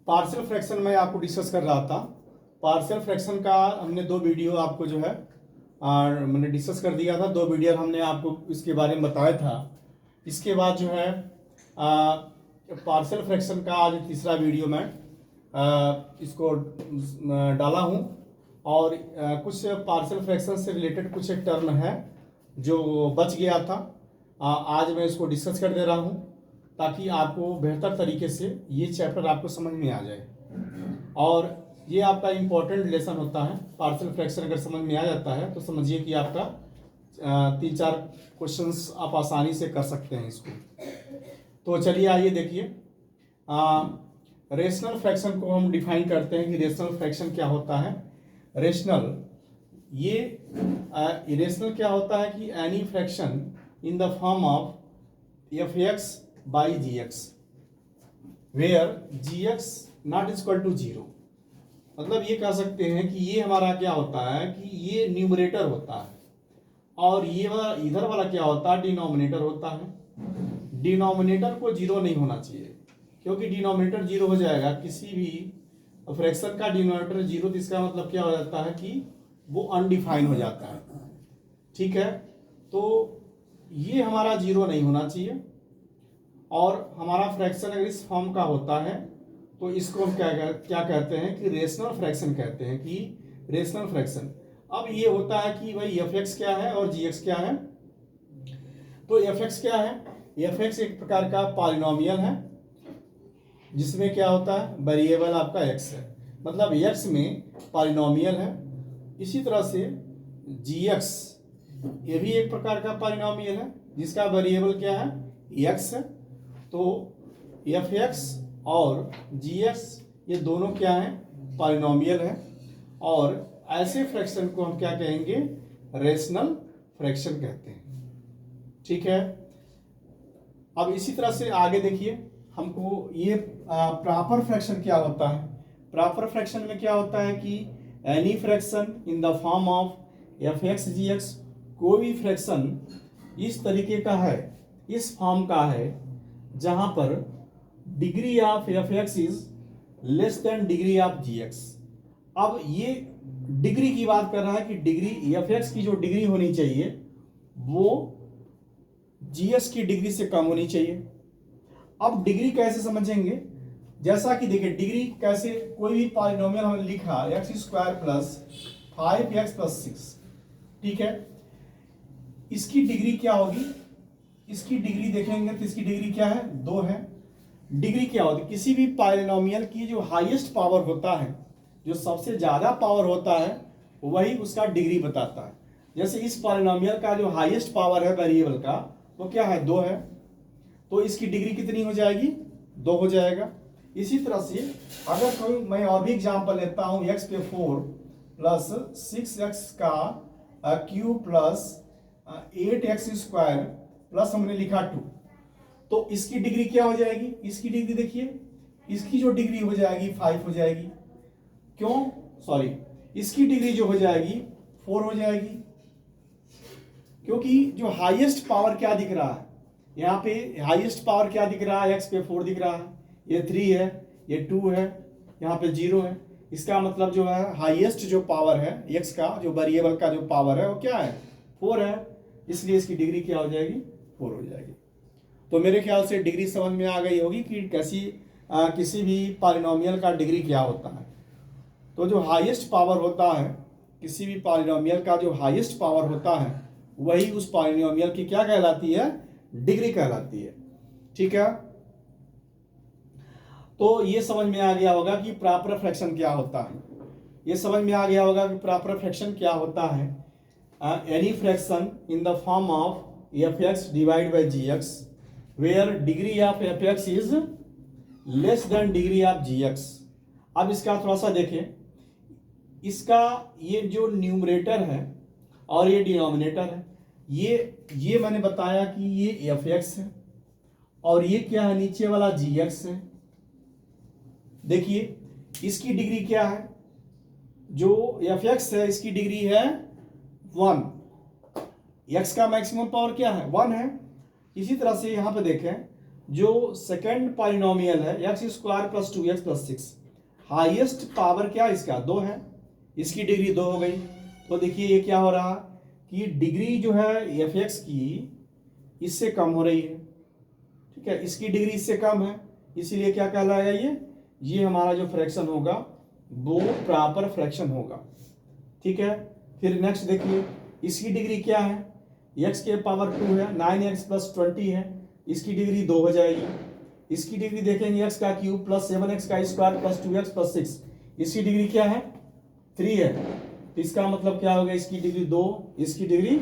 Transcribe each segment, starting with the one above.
Partial fraction में आपको discuss कर रहा था। पार्शियल फ्रैक्शन का हमने 2 वीडियो आपको जो है मैंने डिस्कस कर दिया था। 2 वीडियो हमने आपको इसके बारे में बताया था। इसके बाद जो है पार्शियल फ्रैक्शन का आज तीसरा वीडियो मैं इसको डाला हूँ। और कुछ पार्शियल फ्रैक्शन से रिलेटेड कुछ एक टर्म है जो बच गया था, आज मैं इसको डिस्कस कर दे रहा हूँ ताकि आपको बेहतर तरीके से ये चैप्टर आपको समझ में आ जाए। और ये आपका इम्पोर्टेंट लेसन होता है। पार्शियल फ्रैक्शन अगर समझ में आ जाता है तो समझिए कि आपका 3-4 क्वेश्चंस आप आसानी से कर सकते हैं इसको। तो चलिए आइए देखिए, रेशनल फ्रैक्शन को हम डिफाइन करते हैं कि रेशनल फ्रैक्शन क्या होता है। रेशनल ये इरेशनल क्या होता है कि any fraction in the form of f x by g x where g x not equal to 0। मतलब ये कह सकते हैं कि ये हमारा क्या होता है कि ये न्यूमरेटर होता है और ये इधर वाला क्या होता है, डिनोमिनेटर होता है। डिनोमिनेटर को 0 नहीं होना चाहिए, क्योंकि डिनोमिनेटर 0 हो जाएगा। किसी भी फ्रैक्शन का डिनोमिनेटर 0, तो इसका मतलब क्या हो जाता है कि वो अनडिफाइन हो जाता है। ठीक है, तो ये हमारा 0 नहीं होना चाहिए। और हमारा फ्रैक्शन अगर इस फॉर्म का होता है तो इसको हम क्या कहते हैं कि रेशनल फ्रैक्शन कहते हैं कि रेशनल फ्रैक्शन। अब ये होता है कि भाई एफ एक्स क्या है और जी एक्स क्या है। तो एफ एक्स क्या है, एफ एक्स एक प्रकार का पॉलिनोमियल है जिसमें क्या होता है, वेरिएबल आपका एक्स है, मतलब एक्स में पॉलिनोमियल है। इसी तरह से जी एक्स ये भी एक प्रकार का पॉलिनोमियल है जिसका वेरिएबल क्या है, एक्स है। तो एफ एक्स और जी एक्स ये दोनों क्या है, पॉलिनोमियल है। और ऐसे फ्रैक्शन को हम क्या कहेंगे, रेशनल फ्रैक्शन कहते हैं। ठीक है, अब इसी तरह से आगे देखिए, हमको ये प्रॉपर फ्रैक्शन क्या होता है। प्रॉपर फ्रैक्शन में क्या होता है कि any fraction in the form of f x g x, कोई भी फ्रैक्शन इस तरीके का है, इस फॉर्म का है जहां पर degree of f x is less than degree of g x. अब ये डिग्री की बात कर रहा है कि डिग्री एफ एक्स की जो डिग्री होनी चाहिए वो जी एक्स की डिग्री से कम होनी चाहिए। अब डिग्री कैसे समझेंगे, जैसा कि देखिए डिग्री कैसे, कोई भी पॉलिनोमियल हमने लिखा x square plus 5x plus 6, ठीक है, इसकी डिग्री क्या होगी, इसकी डिग्री देखेंगे तो इसकी डिग्री क्या है, 2 है। डिग्री क्या होती है, किसी भी पॉलिनोमियल की जो हाईएस्ट पावर होता है, जो सबसे ज्यादा पावर होता है वही उसका डिग्री बताता है। जैसे इस पॉलिनोमियल का जो हाईएस्ट पावर है वेरिएबल का वो क्या है, 2 है, तो इसकी डिग्री कितनी हो जाएगी, 2 हो जाएगा। इसी तरह से अगर कोई मैं और भी एग्जांपल लेता हूं, x पे 4 प्लस 6x का cube plus 8x square plus हमने लिखा 2, तो इसकी डिग्री क्या हो जाएगी, इसकी डिग्री देखिए, इसकी जो डिग्री हो जाएगी 5 हो जाएगी। क्यों, सॉरी, इसकी डिग्री जो हो जाएगी 4 हो जाएगी, क्योंकि जो हाईएस्ट पावर क्या दिख रहा है, यहाँ पे हाईएस्ट पावर क्या दिख रहा है, x पे 4 दिख रहा है, ये 3 है, ये 2 है, यहाँ पे 0 है। इसका मतलब जो है हाईएस्ट जो पावर है x का, जो वेरिएबल का जो पावर है वो क्या है, 4 है, इसलिए इसकी डिग्री क्या हो जाएगी, 4 हो जाएगी। तो मेरे ख्याल से डिग्री समझ में आ गई होगी कि कैसी किसी भी पॉलिनोमियल का डिग्री क्या होता है। तो जो हाईएस्ट पावर होता है, किसी भी पॉलिनोमियल का जो हाईएस्ट पावर होता है वही उस पॉलिनोमियल की क्या कहलाती है, डिग्री कहलाती है। ठीक है, तो ये समझ में आ गया होगा कि प्रॉपर फ्रैक्शन क्या होता है। ये समझ में आ गया होगा कि प्रॉपर फ्रैक्शन क्या होता है, any fraction in the form of f x divide by g x where degree of f x is less than degree of g x. अब इसका थोड़ा सा देखें, इसका ये जो न्यूमरेटर है और ये डिनोमिनेटर है, ये मैंने बताया कि ये एफ एक्स है और ये क्या है, नीचे वाला जी एक्स है। देखिए इसकी डिग्री क्या है, जो एफ एक्स है इसकी डिग्री है 1, एक्स का मैक्सिमम पावर क्या है, 1 है, इसी तरह से यहाँ पे देखें, जो सेकंड पॉलिनोमियल है x square plus 2x plus 6, highest power क्या इसका 2 है, इसकी डिग्री 2 हो गई। तो देखिए ये क्या हो रहा कि डिग्री जो है एफ एक्स की इससे कम हो रही है, ठीक है, इसकी डिग्री इससे कम है, इसीलिए क्या कहलाएगा ये हमारा जो फ्रैक्शन होगा वो प्रॉपर फ्रैक्शन होगा, ठीक है। फिर नेक्स्ट देखिए, इसकी डिग्री क्या है, x के पावर 2 है, 9x प्लस 20 है, इसकी डिग्री 2 हो जाएगी। इसकी डिग्री देखेंगे x का क्यूब प्लस 7x का स्क्वायर प्लस 2x प्लस 6, इसकी डिग्री क्या है 3 है, तो इसका मतलब क्या हो गया, इसकी डिग्री 2, इसकी डिग्री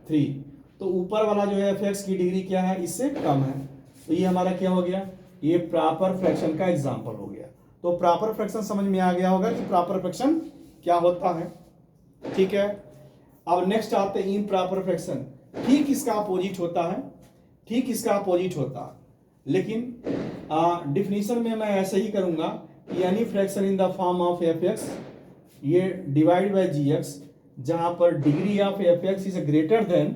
3, तो ऊपर वाला जो है fx की डिग्री क्या है इससे कम है। तो ये हमारा क्या हो गया, ये प्रॉपर फ्रैक्शन का एग्जांपल हो गया। तो प्रॉपर फ्रैक्शन समझ में आ गया होगा कि प्रॉपर फ्रैक्शन क्या होता है, ठीक है। अब नेक्स्ट आते हैं इम्प्रॉपर फ्रैक्शन। ठीक इसका अपोजिट होता है, ठीक इसका अपोजिट होता है, लेकिन डिफिनीशन में मैं ऐसे ही करूंगा कि any fraction in the form of f x, ये डिवाइड बाय जी एक्स, जहां पर degree of f x is greater than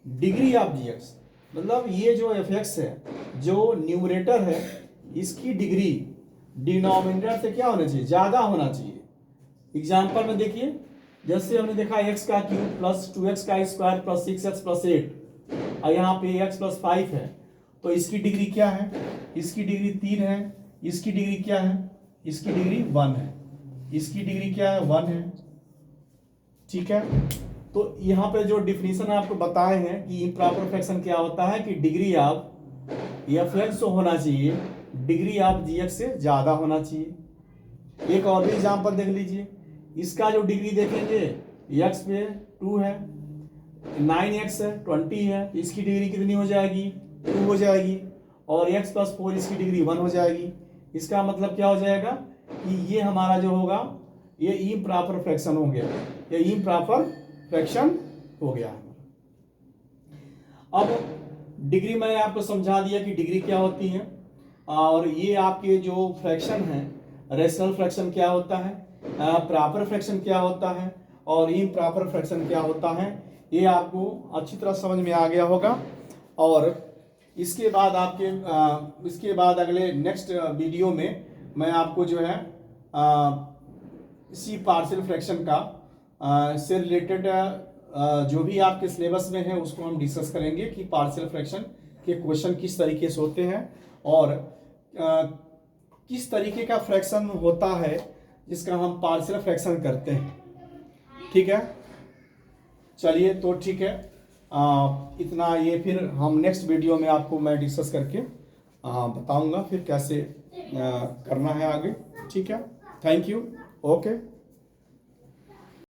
degree of g x, मतलब ये जो एफ एक्स है, जो न्यूमरेटर है, इसकी डिग्री डिनोमिनेटर से क्या होना चाहिए, ज्यादा होना चाहिए। एग्जाम्पल में देखिए, जैसे हमने देखा x का क्यूब प्लस 2x का स्क्वायर प्लस 6x प्लस 8, और यहाँ पे x प्लस 5 है, तो इसकी डिग्री क्या है, इसकी डिग्री 3 है, इसकी डिग्री क्या है, इसकी डिग्री 1 है, इसकी डिग्री क्या है 1 है, ठीक है। तो यहाँ पे जो डिफिनीशन आपको बताए हैं कि इम्प्रॉपर फ्रैक्शन क्या होता है, कि डिग्री ऑफ एफ एक्स होना चाहिए डिग्री ऑफ जी एक्स से ज्यादा होना चाहिए। एक और भी एग्जाम्पल देख लीजिए, इसका जो डिग्री देखेंगे x पे 2 है, 9x है, 20 है, इसकी डिग्री कितनी हो जाएगी 2 हो जाएगी, और x प्लस 4 इसकी डिग्री 1 हो जाएगी। इसका मतलब क्या हो जाएगा कि ये हमारा जो होगा ये इम्प्रॉपर फ्रैक्शन हो गया, ये इम्प्रॉपर फ्रैक्शन हो गया। अब डिग्री मैंने आपको समझा दिया कि डिग्री क्या होती है, और ये आपके जो फ्रैक्शन है, रेशनल फ्रैक्शन क्या होता है, प्रॉपर फ्रैक्शन क्या होता है, और इम्प्रॉपर फ्रैक्शन क्या होता है, ये आपको अच्छी तरह समझ में आ गया होगा। और इसके बाद अगले नेक्स्ट वीडियो में मैं आपको जो है इसी पार्शियल फ्रैक्शन का से रिलेटेड जो भी आपके सिलेबस में है उसको हम डिस्कस करेंगे कि पार्शियल फ्रैक्शन के क्वेश्चन किस तरीके से होते हैं, और किस तरीके का फ्रैक्शन होता है जिसका हम पार्शियल फ्रैक्शन करते हैं, ठीक है। चलिए तो ठीक है, इतना ये फिर हम नेक्स्ट वीडियो में आपको मैं डिस्कस करके बताऊंगा फिर कैसे करना है आगे, ठीक है। Thank you, okay.